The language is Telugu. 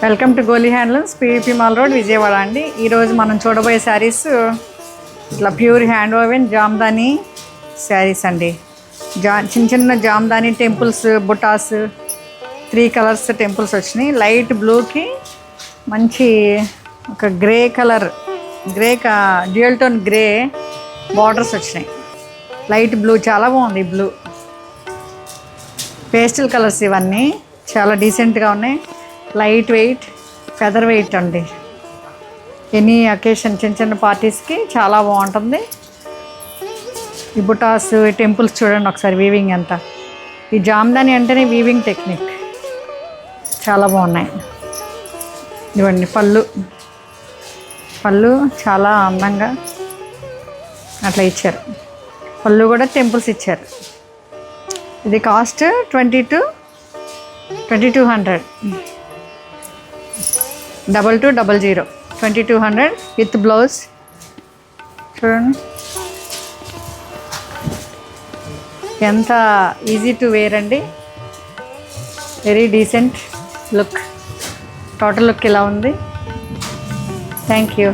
Welcome to Goli handlooms, PVP mall road, Vijayawada అండి. ఈరోజు మనం చూడబోయే శారీస్ ఇట్లా pure hand woven Jamdani saris అండి. చిన్న చిన్న జామ్దాని టెంపుల్స్, బుటాస్ 3 కలర్స్ టెంపుల్స్ వచ్చినాయి. లైట్ బ్లూకి మంచి ఒక grey colour, dual tone grey borders వచ్చినాయి. లైట్ బ్లూ చాలా బాగుంది. బ్లూ పేస్టల్ కలర్స్ ఇవన్నీ చాలా డీసెంట్గా ఉన్నాయి. లైట్ వెయిట్, ఫెదర్ వెయిట్ అండి. ఎనీ అకేషన్, చిన్న చిన్న పార్టీస్కి చాలా బాగుంటుంది. ఈ బుటాస్, ఈ టెంపుల్స్ చూడండి ఒకసారి, వీవింగ్ అంతా. ఈ జామ్దాని అంటేనే వీవింగ్ టెక్నిక్, చాలా బాగున్నాయి. ఇవ్వండి పళ్ళు చాలా అందంగా అట్లా ఇచ్చారు. పళ్ళు కూడా టెంపుల్స్ ఇచ్చారు. ఇది కాస్ట్ 2200 2200 2200 విత్ బ్లౌజ్. చూడండి ఎంత ఈజీ టు వేర్ అండి. Very decent look. Total look ఇలా ఉంది. Thank you.